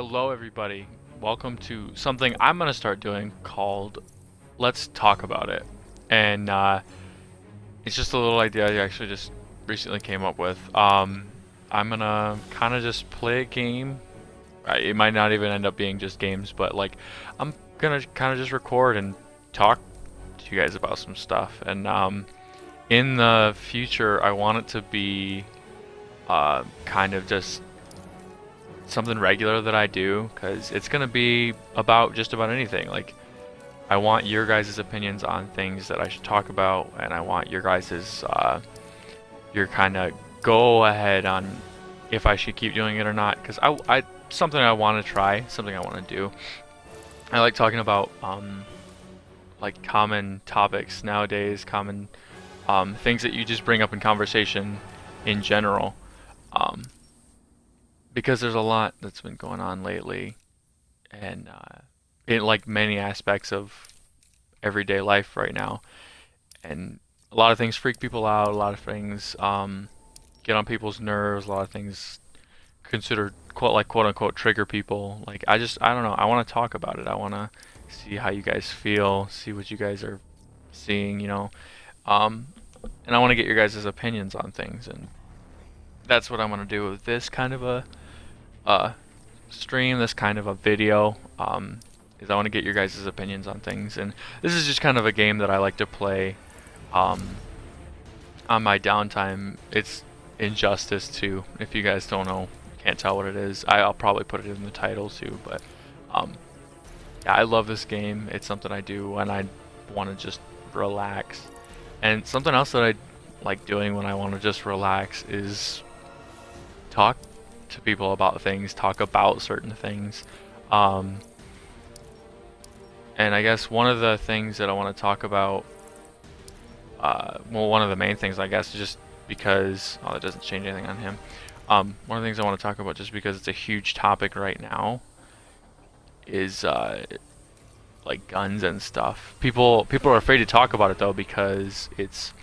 Hello, everybody. Welcome to something I'm going to start doing called Let's Talk About It. And it's just a little idea I actually just recently came up with. I'm going to kind of just play a game. It might not even end up being just games, but like I'm going to kind of just record and talk to you guys about some stuff. And in the future, I want it to be kind of just something regular that I do, because it's gonna be about just about anything. Like, I want your guys' opinions on things that I should talk about, and I want your guys' your kind of go ahead on if I should keep doing it or not. Because I something I want to try, something I want to do. I like talking about like common topics nowadays, common things that you just bring up in conversation in general. Um, because there's a lot that's been going on lately, and in like many aspects of everyday life right now, and a lot of things freak people out, a lot of things get on people's nerves, a lot of things considered quote unquote trigger people. Like, I don't know, I want to talk about it. I want to see how you guys feel, see what you guys are seeing, um, and I want to get your guys' opinions on things, and that's what I'm going to do with this kind of a uh, stream, this kind of a video, is I want to get your guys' opinions on things. And this is just kind of a game that I like to play um, on my downtime. It's Injustice 2. If you guys don't know, can't tell what it is, I'll probably put it in the title too. But um, yeah, I love this game. It's something I do when I want to just relax. And something else that I like doing when I want to just relax is talk to people about things, talk about certain things. Um, and I guess one of the things that I want to talk about, well, one of the main things, I guess, just because, oh, that doesn't change anything on him. One of the things I want to talk about, just because it's a huge topic right now, is like guns and stuff. People are afraid to talk about it though, because it's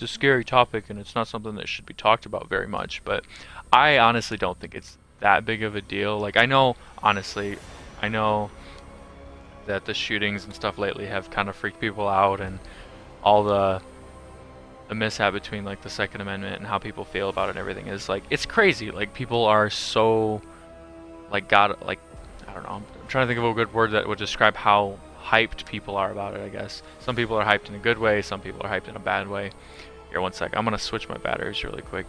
a scary topic and it's not something that should be talked about very much. But I honestly don't think it's that big of a deal. Like, honestly, I know that the shootings and stuff lately have kind of freaked people out, and all the mishap between like the Second Amendment and how people feel about it and everything is like, it's crazy. Like, people are so like, I don't know. I'm trying to think of a good word that would describe how hyped people are about it, I guess. Some people are hyped in a good way, some people are hyped in a bad way. Here, one sec. I'm gonna switch my batteries really quick.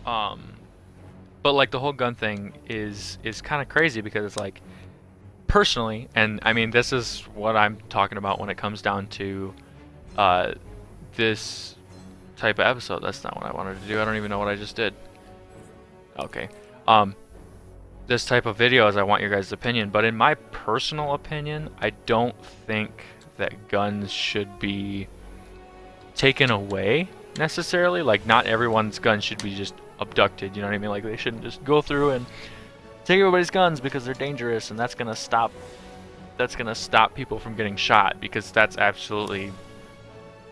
Um, but like, the whole gun thing is kind of crazy, because it's like, personally, and I mean, this is what I'm talking about when it comes down to uh, this type of episode. That's not what I wanted to do. I don't even know what I just did. Okay. Um, this type of video is I want your guys' opinion, but in my personal opinion, I don't think that guns should be taken away necessarily. Like, not everyone's gun should be just abducted, you know what I mean? Like, they shouldn't just go through and take everybody's guns because they're dangerous, and that's gonna stop people from getting shot, because that's absolutely,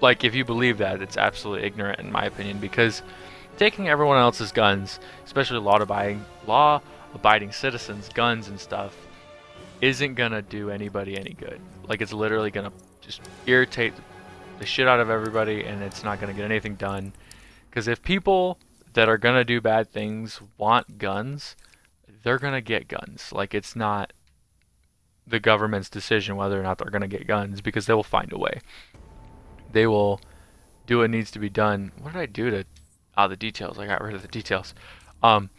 like, if you believe that, it's absolutely ignorant in my opinion. Because taking everyone else's guns, especially law-abiding citizens' guns and stuff, isn't gonna do anybody any good. Like, it's literally gonna just irritate the shit out of everybody, and it's not gonna get anything done. Because if people that are gonna do bad things want guns, they're gonna get guns. Like, it's not the government's decision whether or not they're gonna get guns, because they will find a way. They will do what needs to be done. What did I do to... Oh, the details. I got rid of the details. But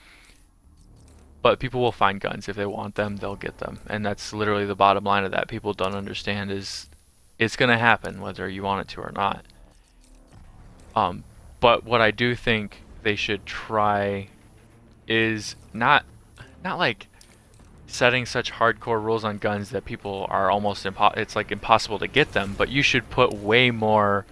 people will find guns. If they want them, they'll get them. And that's literally the bottom line of that. People don't understand is it's gonna happen whether you want it to or not. But what I do think they should try is not like setting such hardcore rules on guns that people are almost it's like impossible to get them, but you should put way more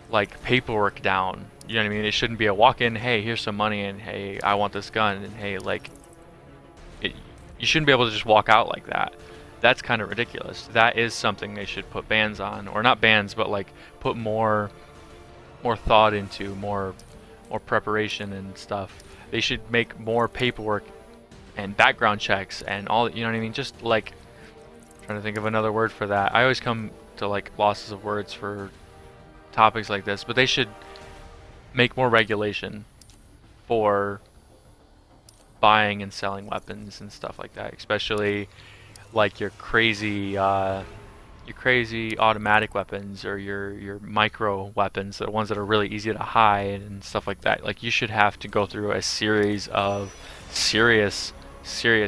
like paperwork down. You know what I mean? It shouldn't be a walk in, hey, here's some money, and hey, I want this gun, and hey, like, you shouldn't be able to just walk out like that. That's kind of ridiculous. That is something they should put bans on, or not bans, but like put more thought into, more preparation and stuff. They should make more paperwork and background checks and all, you know what I mean? Just like, trying to think of another word for that. I always come to like losses of words for topics like this, but they should make more regulation for buying and selling weapons and stuff like that, especially like your crazy automatic weapons, or your micro weapons, the ones that are really easy to hide and stuff like that. Like, you should have to go through a series of serious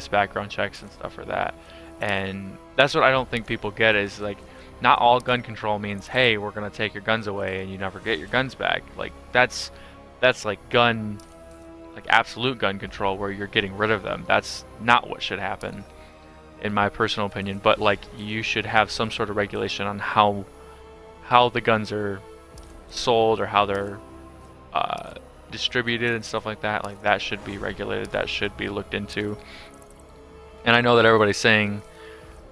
background checks and stuff for that. And that's what I don't think people get, is like, not all gun control means, hey, we're gonna take your guns away and you never get your guns back. Like, that's like absolute gun control where you're getting rid of them. That's not what should happen, in my personal opinion. But like, you should have some sort of regulation on how the guns are sold, or how they're distributed and stuff like that. Like, that should be regulated. That should be looked into. And I know that everybody's saying,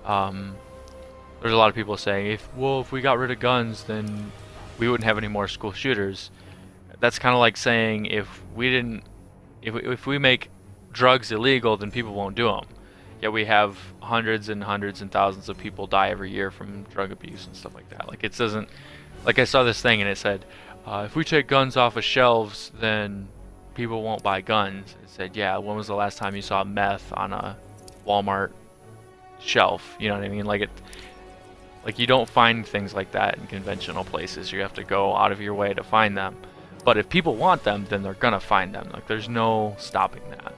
there's a lot of people saying, if we got rid of guns, then we wouldn't have any more school shooters. That's kind of like saying, if we make drugs illegal, then people won't do them. Yet we have hundreds and thousands of people die every year from drug abuse and stuff like that. Like, it doesn't, like, I saw this thing and it said, if we take guns off of shelves, then people won't buy guns. It said, yeah, when was the last time you saw meth on a Walmart shelf? You know what I mean? Like, you don't find things like that in conventional places. You have to go out of your way to find them. But if people want them, then they're gonna find them. Like, there's no stopping that.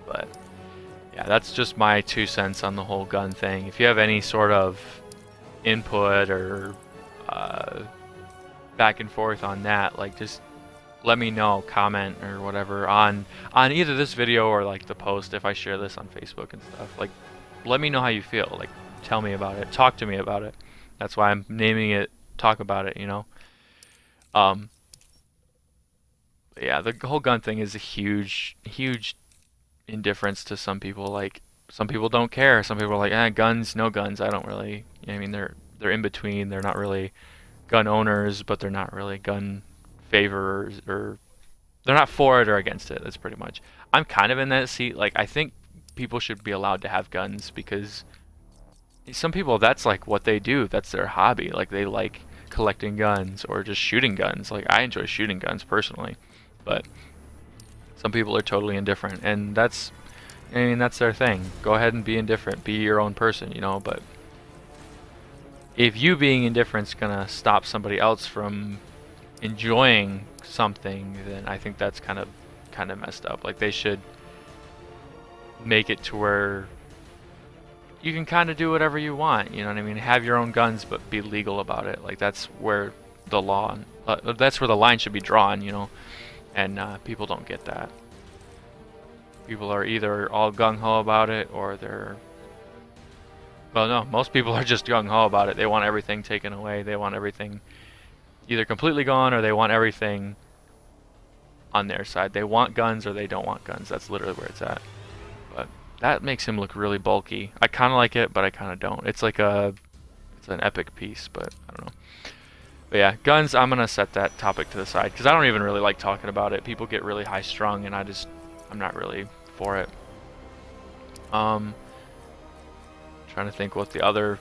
But yeah, that's just my 2 cents on the whole gun thing. If you have any sort of input or back and forth on that, like, just let me know, comment or whatever on either this video or like the post if I share this on Facebook and stuff. Like, let me know how you feel. Like, tell me about it. Talk to me about it. That's why I'm naming it Talk About It, you know? Yeah, the whole gun thing is a huge indifference to some people. Like, some people don't care. Some people are like, guns, no guns. I don't really, you know what I mean? They're in between. They're not really gun owners, but they're not really gun favorers, or they're not for it or against it. That's pretty much. I'm kind of in that seat. Like, I think people should be allowed to have guns, because some people, that's like what they do. That's their hobby. Like, they like collecting guns or just shooting guns. Like, I enjoy shooting guns personally, but some people are totally indifferent, and that's their thing. Go ahead and be indifferent. Be your own person, you know. But if you being indifferent is gonna stop somebody else from enjoying something, then I think that's kind of messed up. Like, they should make it to where you can kind of do whatever you want, you know what I mean? Have your own guns, but be legal about it. Like, that's where the law, that's where the line should be drawn, you know? And people don't get that. People are either all gung-ho about it, or well, no, most people are just gung-ho about it. They want everything taken away. They want everything either completely gone, or they want everything on their side. They want guns, or they don't want guns. That's literally where it's at. But that makes him look really bulky. I kind of like it, but I kind of don't. It's like it's an epic piece, but I don't know. But yeah, guns, I'm going to set that topic to the side, because I don't even really like talking about it. People get really high-strung, and I'm not really for it. Trying to think what the other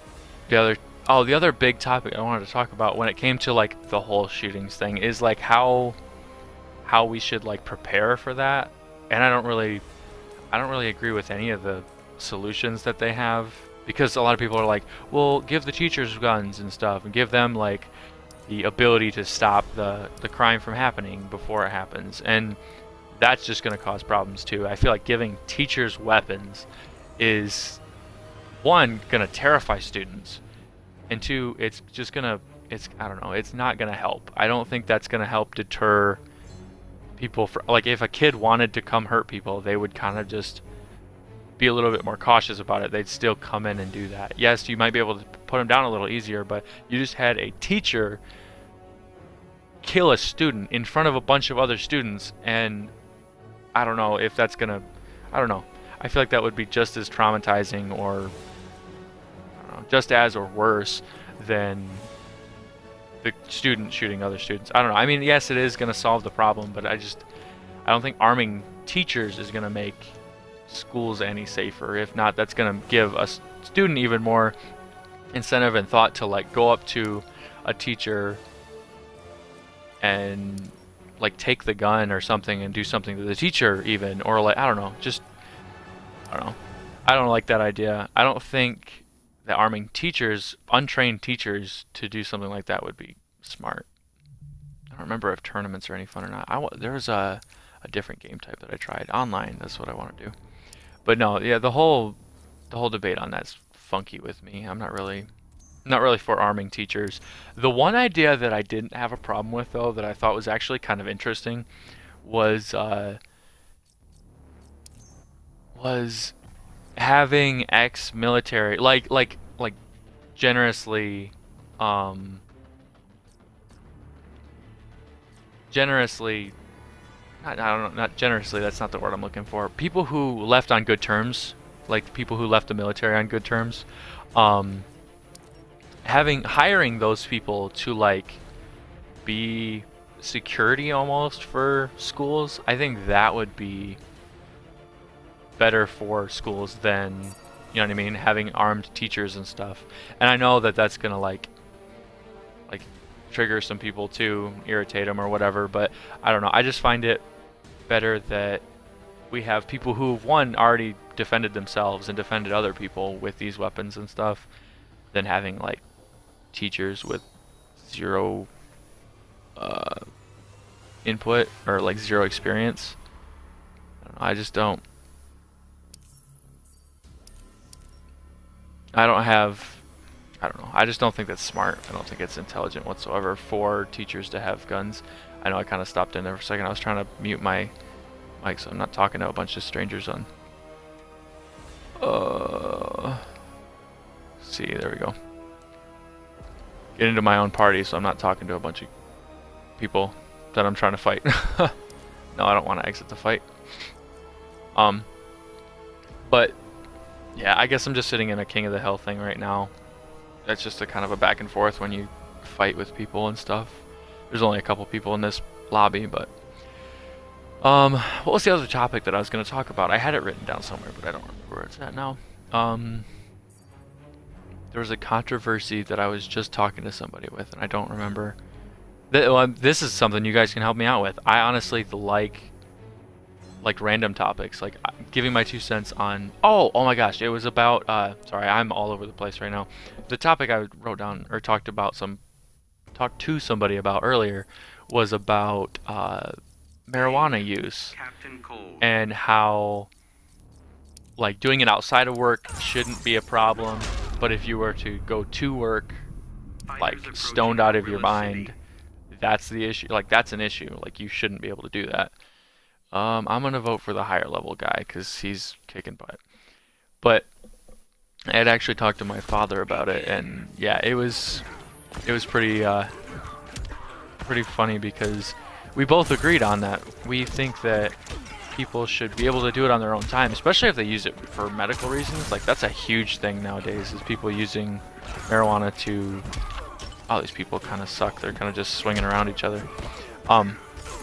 big topic I wanted to talk about when it came to like the whole shootings thing is like how we should like prepare for that. And I don't really agree with any of the solutions that they have, because a lot of people are like, well, give the teachers guns and stuff, and give them like the ability to stop the crime from happening before it happens. And that's just going to cause problems too. I feel like giving teachers weapons is, one, going to terrify students, and two, it's I don't know, it's not going to help. I don't think that's going to help deter people. Like, if a kid wanted to come hurt people, they would kind of just be a little bit more cautious about it. They'd still come in and do that. Yes, you might be able to put them down a little easier, but you just had a teacher kill a student in front of a bunch of other students, and I don't know if that's gonna, I don't know. I feel like that would be just as traumatizing, or I don't know, just as or worse than the student shooting other students. I don't know. I mean, yes, it is going to solve the problem, but I don't think arming teachers is going to make schools any safer. If not, that's going to give a student even more incentive and thought to like go up to a teacher and like take the gun or something and do something to the teacher even, or like, I don't know, I don't like that idea. I don't think that arming teachers, untrained teachers, to do something like that would be smart. I don't remember if tournaments are any fun or not. There was a different game type that I tried online. That's what I want to do. But no, yeah, the whole debate on that's funky with me. I'm not really for arming teachers. The one idea that I didn't have a problem with, though, that I thought was actually kind of interesting, was having ex-military, like generously, I don't know, not generously, that's not the word I'm looking for. People who left on good terms, like people who left the military on good terms, hiring those people to like be security almost for schools. I think that would be better for schools than, you know what I mean, having armed teachers and stuff. And I know that that's gonna like trigger some people too, irritate them or whatever, but I don't know. I just find it better that we have people who've already defended themselves and defended other people with these weapons and stuff, than having like teachers with zero input or like zero experience. I don't know, I don't know. I just don't think that's smart. I don't think it's intelligent whatsoever for teachers to have guns. I know I kind of stopped in there for a second. I was trying to mute my mic so I'm not talking to a bunch of strangers on. See, there we go. Get into my own party so I'm not talking to a bunch of people that I'm trying to fight. No, I don't want to exit the fight. But yeah, I guess I'm just sitting in a King of the Hill thing right now. That's just a kind of a back and forth when you fight with people and stuff. There's only a couple people in this lobby, but what was the other topic that I was going to talk about? I had it written down somewhere, but I don't remember where it's at now. There was a controversy that I was just talking to somebody with, and I don't remember. This is something you guys can help me out with. I honestly like random topics, like giving my 2 cents on. Oh my gosh, it was about. Sorry, I'm all over the place right now. The topic I wrote down or talked to somebody about earlier was about marijuana use and how like doing it outside of work shouldn't be a problem, but if you were to go to work like stoned out of your mind, that's the issue. Like that's an issue. Like you shouldn't be able to do that. I'm gonna vote for the higher level guy because he's kicking butt. But I had actually talked to my father about it, and yeah, it was pretty funny because we both agreed on that. We think that people should be able to do it on their own time, especially if they use it for medical reasons. Like that's a huge thing nowadays, is people using marijuana to. Oh, these people kind of suck. They're kind of just swinging around each other.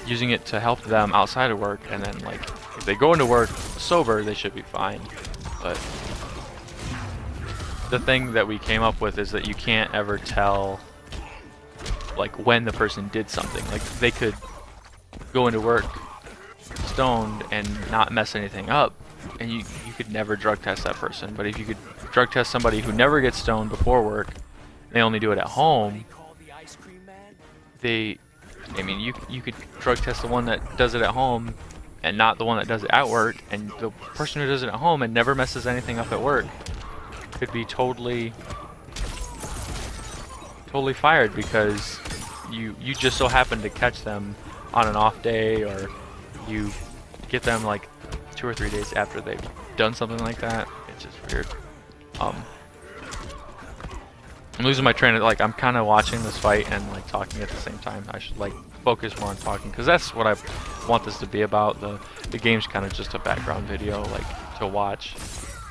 Using it to help them outside of work, and then like if they go into work sober, they should be fine. But the thing that we came up with is that you can't ever tell like when the person did something. Like they could go into work stoned and not mess anything up, and you could never drug test that person. But if you could drug test somebody who never gets stoned before work, they only do it at home, you could drug test the one that does it at home and not the one that does it at work, and the person who does it at home and never messes anything up at work could be totally fired because you just so happen to catch them on an off day, or you get them like 2 or 3 days after they've done something like that. It's just weird. I'm losing my train of, like, I'm kind of watching this fight and like talking at the same time. I should like focus more on talking because that's what I want this to be about. The game's kind of just a background video, like to watch.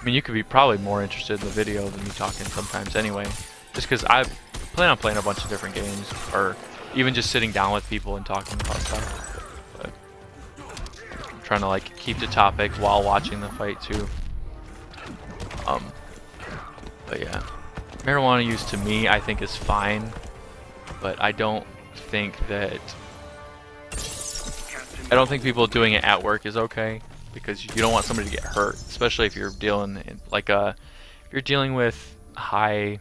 I mean, you could be probably more interested in the video than me talking sometimes anyway. Just because I plan on playing a bunch of different games, or even just sitting down with people and talking about stuff. But I'm trying to like keep the topic while watching the fight too. But yeah, marijuana use to me I think is fine, but I don't think people doing it at work is okay, because you don't want somebody to get hurt, especially if you're dealing in, like if you're dealing with high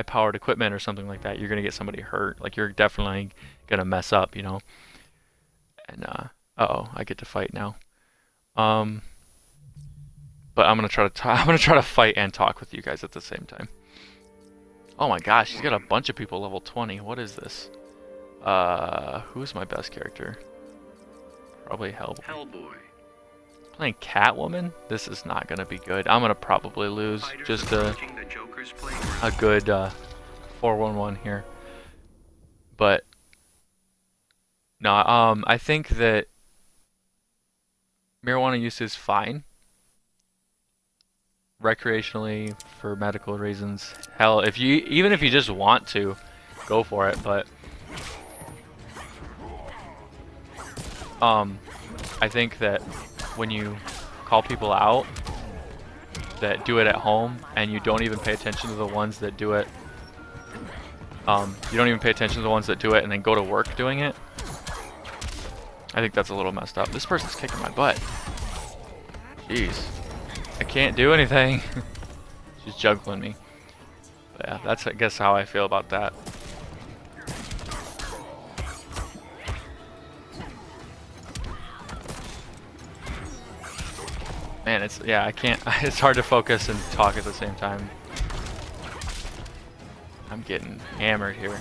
powered equipment or something like that. You're gonna get somebody hurt. Like you're definitely gonna mess up, you know. And uh-oh, I get to fight now. But I'm gonna try to fight and talk with you guys at the same time. Oh my gosh, he's got a bunch of people level 20. What is this? Who's my best character? Probably Hellboy. Playing Catwoman? This is not gonna be good. I'm gonna probably lose. Just a good 4-1-1 here. But no, I think that marijuana use is fine. Recreationally, for medical reasons. Hell, even if you just want to, go for it. But I think that when you call people out that do it at home and you don't even pay attention to the ones that do it, you don't even pay attention to the ones that do it and then go to work doing it, I think that's a little messed up. This person's kicking my butt. Jeez. I can't do anything. She's juggling me. But yeah, that's I guess how I feel about that. Man, I can't, it's hard to focus and talk at the same time. I'm getting hammered here.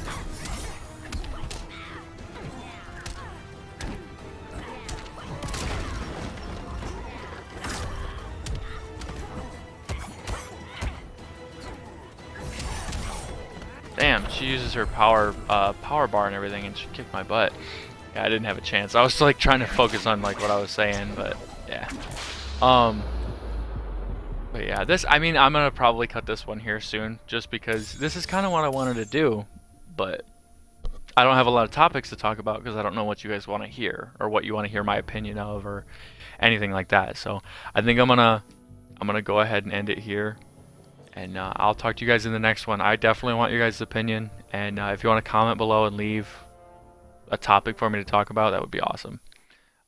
Damn, she uses her power bar and everything, and she kicked my butt. Yeah, I didn't have a chance. I was like trying to focus on like what I was saying, but yeah. But yeah, I mean, I'm gonna probably cut this one here soon, just because this is kind of what I wanted to do, but I don't have a lot of topics to talk about because I don't know what you guys want to hear or what you want to hear my opinion of or anything like that. So I think I'm gonna go ahead and end it here. And I'll talk to you guys in the next one. I definitely want your guys' opinion. And if you want to comment below and leave a topic for me to talk about, that would be awesome.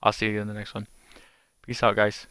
I'll see you in the next one. Peace out, guys.